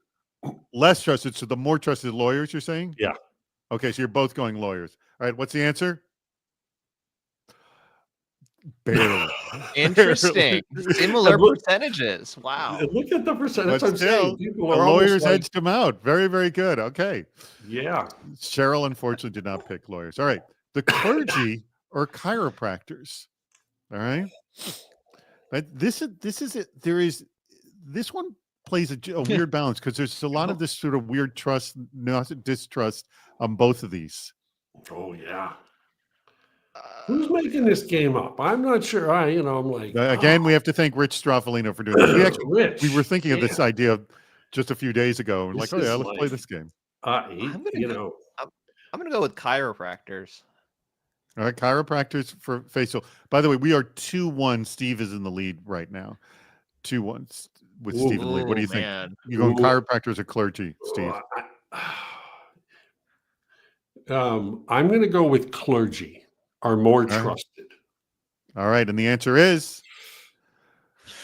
Less trusted. So the more trusted lawyers, you're saying? Yeah. Okay, so you're both going lawyers. All right. What's the answer? Barely. Interesting. Similar percentages. Wow. Look at the percentage. But still, the lawyers edged them out. Very, very good. Okay. Yeah. Cheryl, unfortunately, did not pick lawyers. All right. The clergy or chiropractors. All right. But this is it. This one plays a weird balance because there's a lot of this sort of weird trust, distrust on both of these. Oh, yeah. Who's making this game up? I'm not sure. I'm like again. We have to thank Rich Straffolino for doing this. We were thinking of this idea just a few days ago. Like, oh yeah, let's play this game. I'm gonna go with chiropractors. All right, chiropractors for Faisal. By the way, we are 2-1. Steve is in the lead right now. 2-1 with Steve in the lead. What do you think? You going chiropractors or clergy, Steve? I'm going to go with clergy. Are more trusted. All right. And the answer is,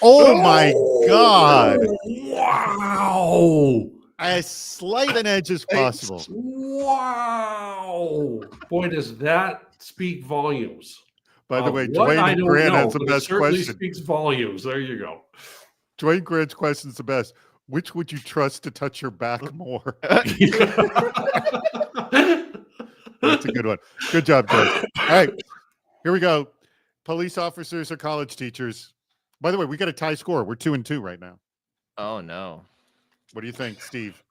oh my God. Wow. As slight an edge as possible. Wow. Boy, does that speak volumes. By the way, Dwayne Grant has the best question. Speaks volumes. There you go. Dwayne Grant's question is the best. Which would you trust to touch your back more? That's a good one. Good job, Dwayne. All right, here we go. Police officers or college teachers? By the way, we got a tie score. We're 2-2 right now. Oh no. What do you think, Steve?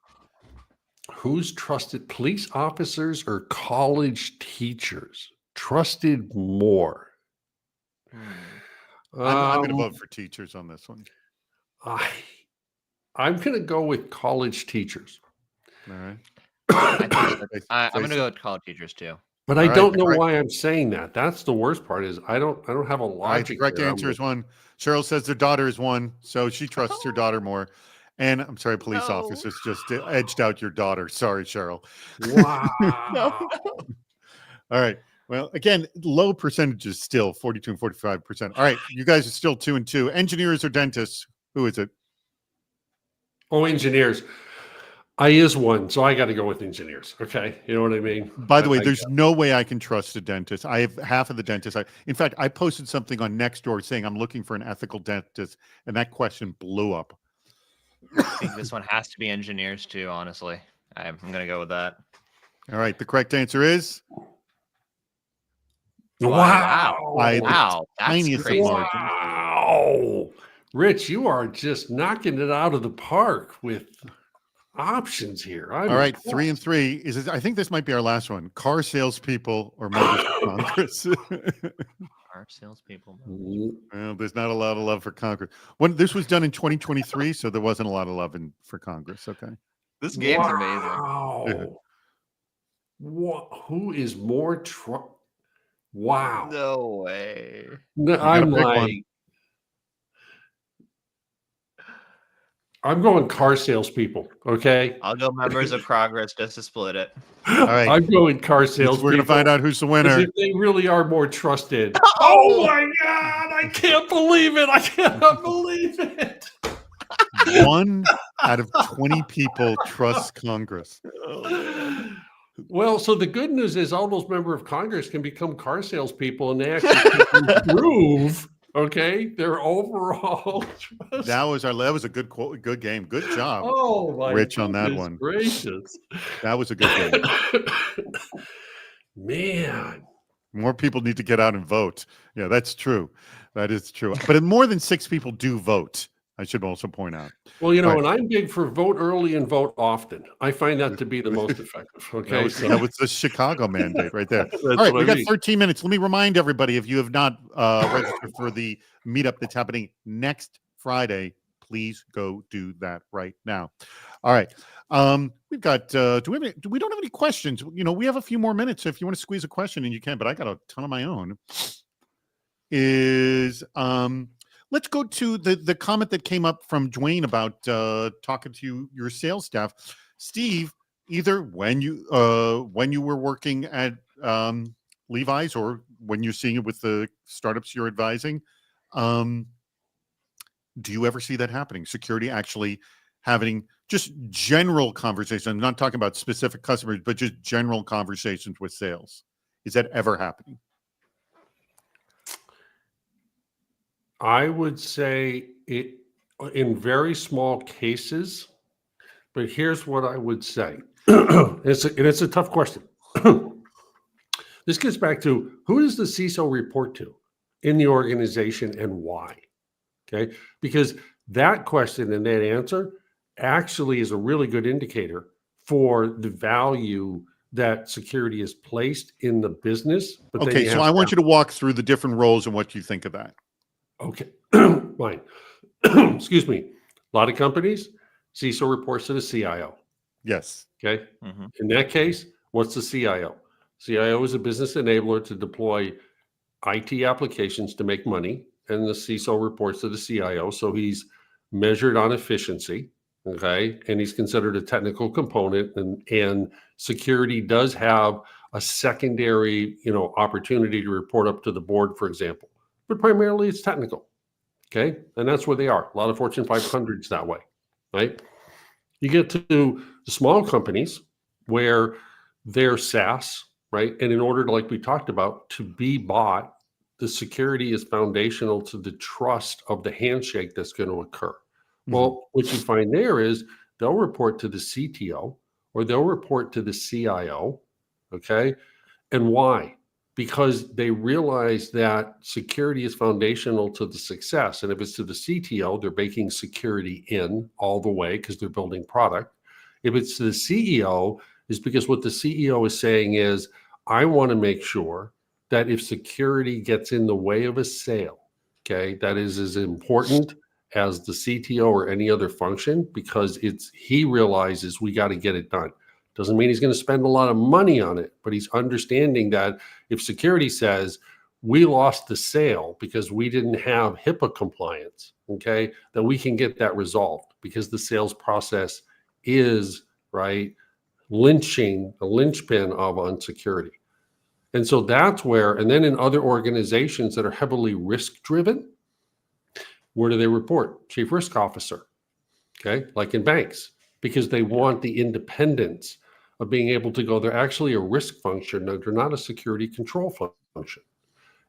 Who's trusted? Police officers or college teachers? Trusted more. I'm going to vote for teachers on this one. I'm going to go with college teachers. All right. I'm going to go with college teachers too. But I don't know why I'm saying that. That's the worst part is I don't have a logic. The correct answer is 1. Cheryl says their daughter is 1, so she trusts her daughter more. And I'm sorry, police No. officers just edged out your daughter. Sorry, Cheryl. Wow. All right. Well, again, low percentages still, 42 and 45%. All right. You guys are still 2 and 2. Engineers or dentists? Who is it? Oh, engineers. I is one, so I got to go with engineers. Okay. You know what I mean? By the way, I there's no way I can trust a dentist. I have half of the dentists. In fact, I posted something on Nextdoor saying I'm looking for an ethical dentist, and that question blew up. I think this one has to be engineers too, honestly. I'm going to go with that. All right. The correct answer is Wow. by the Wow. That's tiniest of crazy. margins. Wow. Rich, you are just knocking it out of the park with options here. All right, 3 and 3 is. I think this might be our last one. Car salespeople or members of Congress. Our salespeople. Well, there's not a lot of love for Congress. When this was done in 2023, so there wasn't a lot of love for Congress. Okay. This game's amazing. Wow. What? Who is more Wow. No way. No, gotta I'm pick like, one. I'm going car salespeople. Okay. I'll go members of Congress just to split it. All right. I'm going car salespeople. We're going to find out who's the winner. If they really are more trusted. Oh my God. I can't believe it. I cannot believe it. 1 out of 20 people trusts Congress. Well, so the good news is all those members of Congress can become car salespeople and they actually can improve, okay, their overall trust. That was a good quote, good game. Good job, Oh my Rich, on that goodness one. gracious. That was a good game. Man. More people need to get out and vote. Yeah, that's true. That is true. But more than 6 people do vote. I should also point out. Well, you know, All and I'm big for vote early and vote often. I find that to be the most effective. Okay. That was the Chicago mandate right there. That's All right, what we I got mean. 13 minutes. Let me remind everybody, if you have not registered for the meetup that's happening next Friday, please go do that right now. All right. We've got we don't have any questions. You know, we have a few more minutes. So if you want to squeeze a question in, you can, but I got a ton of my own. Let's go to the comment that came up from Dwayne about talking to your sales staff. Steve, either when you were working at Levi's or when you're seeing it with the startups you're advising, do you ever see that happening? Security actually having just general conversations. I'm not talking about specific customers, but just general conversations with sales. Is that ever happening? I would say it in very small cases, but here's what I would say. It's a tough question. This gets back to who does the CISO report to in the organization and why? Okay, because that question and that answer actually is a really good indicator for the value that security is placed in the business. But Okay, so I want you to walk through the different roles and what you think of that. Okay, fine. Excuse me. A lot of companies, CISO reports to the CIO. Yes. Okay. Mm-hmm. In that case, what's the CIO? CIO is a business enabler to deploy IT applications to make money, and the CISO reports to the CIO. So he's measured on efficiency. Okay, and he's considered a technical component, and security does have a secondary, opportunity to report up to the board, for example. But primarily it's technical, okay? And that's where they are. A lot of Fortune 500s that way, right? You get to the small companies where they're SaaS, right? And in order to, like we talked about, to be bought, the security is foundational to the trust of the handshake that's going to occur. Mm-hmm. Well, what you find there is they'll report to the CTO or they'll report to the CIO, okay? And why? Because they realize that security is foundational to the success. And if it's to the CTO, they're baking security in all the way because they're building product. If it's to the CEO, is because what the CEO is saying is, I want to make sure that if security gets in the way of a sale, okay, that is as important as the CTO or any other function, because he realizes we got to get it done. Doesn't mean he's going to spend a lot of money on it, but he's understanding that if security says we lost the sale because we didn't have HIPAA compliance, okay, then we can get that resolved. because the sales process is, right, the linchpin of on security. And so that's where, and then in other organizations that are heavily risk driven, where do they report? Chief Risk Officer, okay, like in banks, because they want the independence of being able to go, they're actually a risk function, they're not a security control function.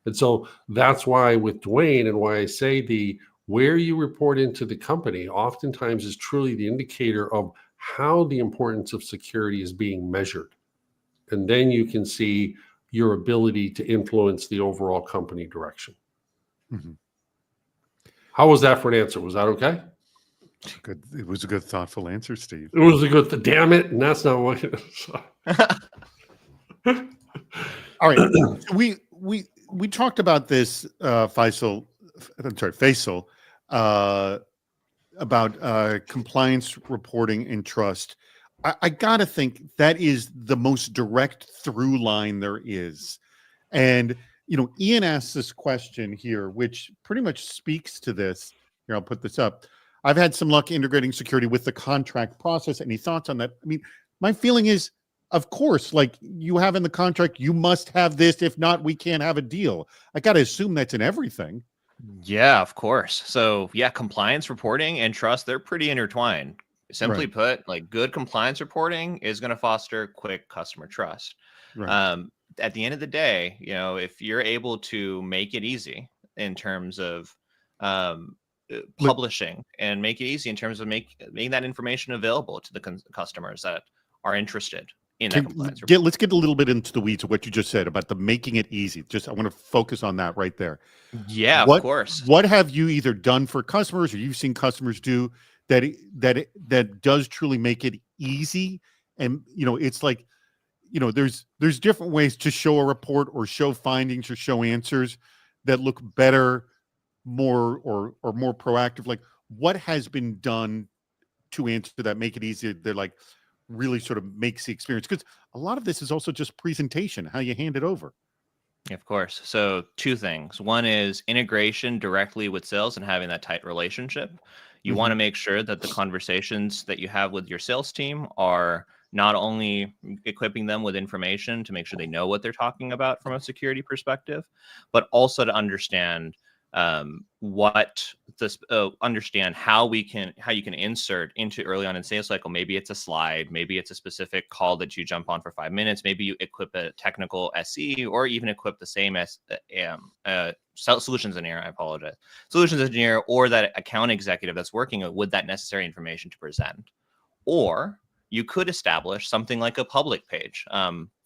And so that's why with Dwayne, and why I say where you report into the company oftentimes is truly the indicator of how the importance of security is being measured. And then you can see your ability to influence the overall company direction. Mm-hmm. How was that for an answer? Was that okay? Good. It was a good, thoughtful answer, Steve. It was a good, damn it. And that's not what it is. All right. We talked about this, Faisal, about compliance reporting and trust. I gotta think that is the most direct through line there is. And Ian asked this question here, which pretty much speaks to this. Here, I'll put this up. I've had some luck integrating security with the contract process. Any thoughts on that? I mean, my feeling is, of course, like you have in the contract, you must have this. If not, we can't have a deal. I got to assume that's in everything. Yeah, of course. So yeah, compliance reporting and trust, they're pretty intertwined. Simply put, like good compliance reporting is going to foster quick customer trust. Right. At the end of the day, if you're able to make it easy in terms of publishing and make it easy in terms of making that information available to the customers that are interested in that compliance report. Let's get a little bit into the weeds of what you just said about the making it easy. I want to focus on that right there. Yeah, of course. What have you either done for customers or you've seen customers do that does truly make it easy? And it's like, there's different ways to show a report or show findings or show answers that look better, more or more proactive. Like, what has been done to answer that, make it easy? They're like really sort of makes the experience, because a lot of this is also just presentation, how you hand it over. Of course. So two things. One is integration directly with sales and having that tight relationship. You want to make sure that the conversations that you have with your sales team are not only equipping them with information to make sure they know what they're talking about from a security perspective, but also to understand understand how you can insert into early on in sales cycle. Maybe it's a slide, maybe it's a specific call that you jump on for 5 minutes. Maybe you equip a technical SE, or even equip the same as solutions engineer, or that account executive that's working with that necessary information to present. Or you could establish something like a public page,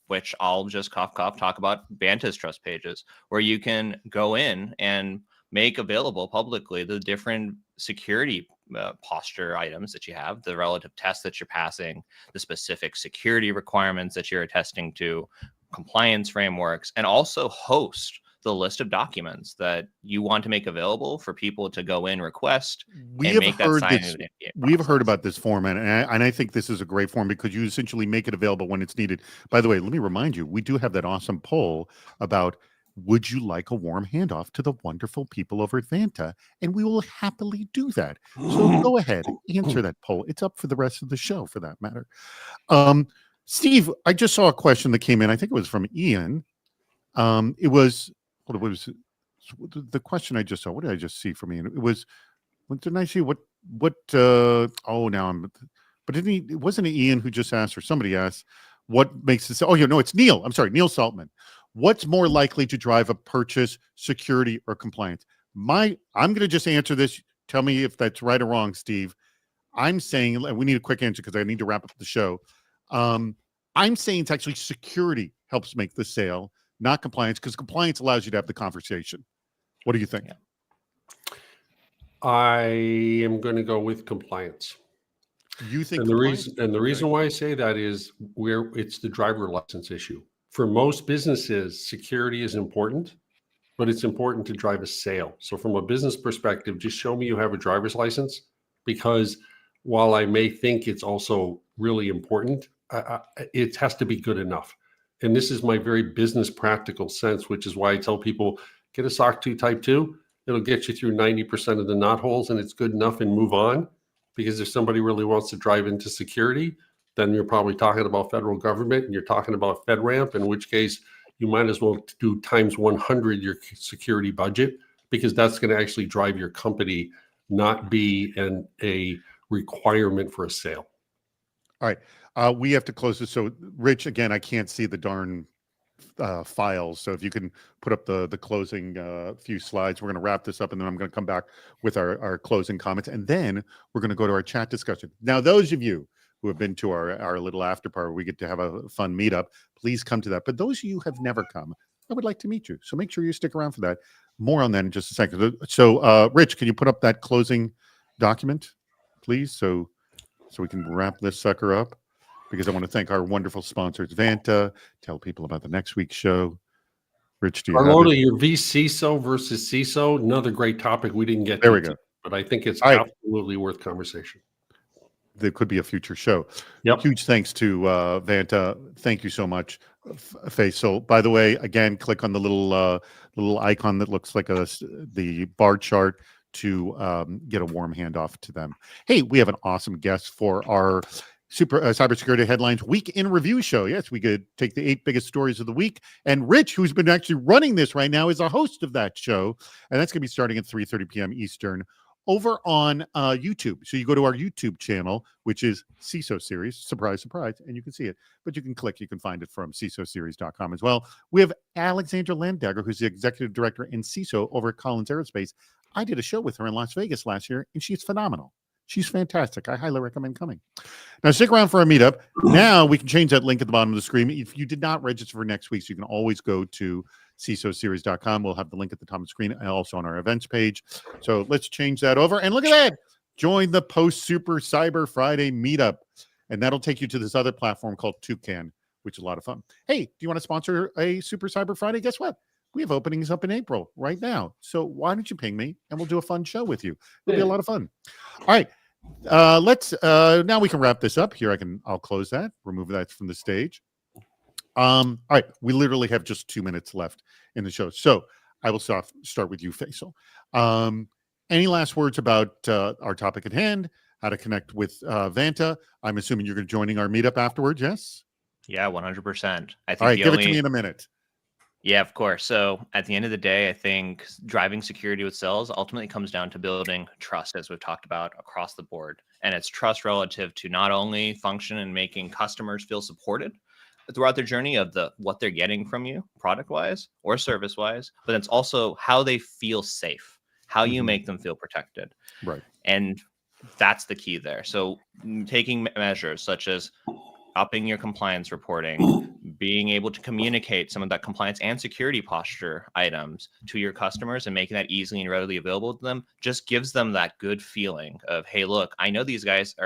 which I'll just talk about Banta's trust pages, where you can go in and make available publicly the different security posture items that you have, the relative tests that you're passing, the specific security requirements that you're attesting to, compliance frameworks, and also host the list of documents that you want to make available for people to go in, request, and make that sign. We've heard about this format, and I think this is a great form because you essentially make it available when it's needed. By the way, let me remind you, we do have that awesome poll about, would you like a warm handoff to the wonderful people over at Vanta? And we will happily do that. So go ahead, answer that poll. It's up for the rest of the show, for that matter. Steve, I just saw a question that came in. I think it was from Ian. It was, what was the question I just saw? What did I just see from Ian? It was, what didn't I see? It wasn't Ian who just asked, or somebody asked, what makes this? Oh, no, it's Neil. I'm sorry, Neil Saltman. What's more likely to drive a purchase, security, or compliance? I'm going to just answer this. Tell me if that's right or wrong, Steve. I'm saying, we need a quick answer because I need to wrap up the show. I'm saying it's actually security helps make the sale, not compliance, because compliance allows you to have the conversation. What do you think? Yeah. I am going to go with compliance. You think? And the reason why I say that is where it's the driver license issue. For most businesses, security is important, but it's important to drive a sale. So from a business perspective, just show me you have a driver's license, because while I may think it's also really important, it has to be good enough. And this is my very business practical sense, which is why I tell people, get a SOC 2 Type 2. It'll get you through 90% of the knot holes, and it's good enough, and move on. Because if somebody really wants to drive into security, then you're probably talking about federal government and you're talking about FedRAMP, in which case you might as well do times 100 your security budget, because that's going to actually drive your company, not be a requirement for a sale. All right. We have to close this. So, Rich, again, I can't see the darn files. So if you can put up the closing few slides, we're going to wrap this up, and then I'm going to come back with our closing comments, and then we're going to go to our chat discussion. Now, those of you who have been to our little after party, we get to have a fun meetup, please come to that. But those of you who have never come, I would like to meet you. So make sure you stick around for that. More on that in just a second. So, Rich, can you put up that closing document, please? So we can wrap this sucker up, because I want to thank our wonderful sponsors, Vanta. Tell people about the next week's show. Rich, do you have it? Your vCISO versus CISO, another great topic we didn't get There to, we go. but I think it's All right. absolutely worth conversation. There could be a future show. Yep. Huge thanks to Vanta. Thank you so much, Faisal. By the way, again, click on the little icon that looks like the bar chart to get a warm handoff to them. Hey, we have an awesome guest for our cybersecurity headlines week in review show. Yes, we could take the 8 biggest stories of the week, and Rich, who's been actually running this right now, is a host of that show, and that's going to be starting at 3:30 p.m. Eastern over on YouTube. So you go to our YouTube channel, which is CISO Series, surprise, surprise, and you can see it. But you can find it from CISOseries.com as well. We have Alexandra Landagger, who's the executive director in CISO over at Collins Aerospace. I did a show with her in Las Vegas last year, and she's phenomenal. She's fantastic. I highly recommend coming. Now, stick around for our meetup. Now, we can change that link at the bottom of the screen. If you did not register for next week, so you can always go to CISOseries.com. We'll have the link at the top of the screen and also on our events page. So let's change that over. And look at that. Join the post-Super Cyber Friday meetup. And that'll take you to this other platform called Toucan, which is a lot of fun. Hey, do you want to sponsor a Super Cyber Friday? Guess what? We have openings up in April right now. So why don't you ping me and we'll do a fun show with you. It'll be a lot of fun. All right. Let's now we can wrap this up here. I'll close that, remove that from the stage. All right. We literally have just 2 minutes left in the show. So I will start with you, Faisal. Any last words about our topic at hand, how to connect with Vanta? I'm assuming you're going to joining our meetup afterwards. Yes. Yeah, 100%. I think All right. Give it to me in a minute. Yeah, of course. So at the end of the day, I think driving security with sales ultimately comes down to building trust, as we've talked about across the board. And it's trust relative to not only function and making customers feel supported throughout their journey of what they're getting from you product-wise or service-wise, but it's also how they feel safe, how you make them feel protected. Right. And that's the key there. So taking measures such as upping your compliance reporting, being able to communicate some of that compliance and security posture items to your customers and making that easily and readily available to them just gives them that good feeling of, hey, look, I know these guys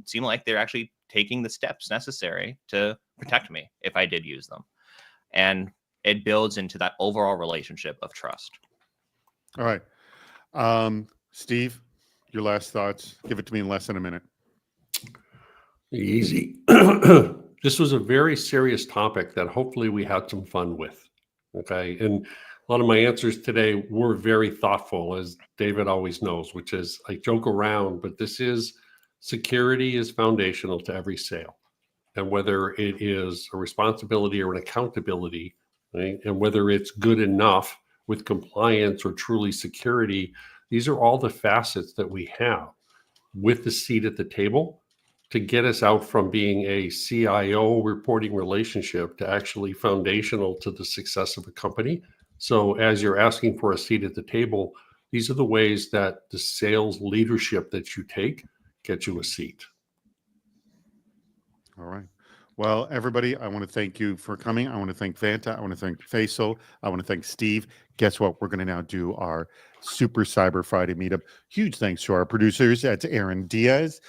seem like they're actually taking the steps necessary to protect me if I did use them. And it builds into that overall relationship of trust. All right. Steve, your last thoughts. Give it to me in less than a minute. Easy. This was a very serious topic that hopefully we had some fun with. Okay. And a lot of my answers today were very thoughtful, as David always knows, which is I joke around, but security is foundational to every sale. And whether it is a responsibility or an accountability, right? And whether it's good enough with compliance or truly security, these are all the facets that we have with the seat at the table to get us out from being a CIO reporting relationship to actually foundational to the success of a company. So as you're asking for a seat at the table, these are the ways that the sales leadership that you take gets you a seat. All right. Well, everybody, I want to thank you for coming. I want to thank Vanta. I want to thank Faisal. I want to thank Steve. Guess what? We're going to now do our Super Cyber Friday meetup. Huge thanks to our producers. That's Aaron Diaz,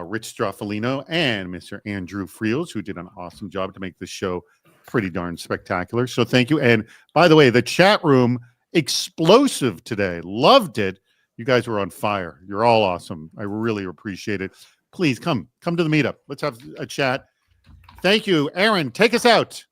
Rich Straffolino, and Mr. Andrew Friels, who did an awesome job to make this show pretty darn spectacular. So thank you. And by the way, the chat room, explosive today. Loved it. You guys were on fire. You're all awesome. I really appreciate it. Please come to the meetup. Let's have a chat. Thank you. Aaron, take us out.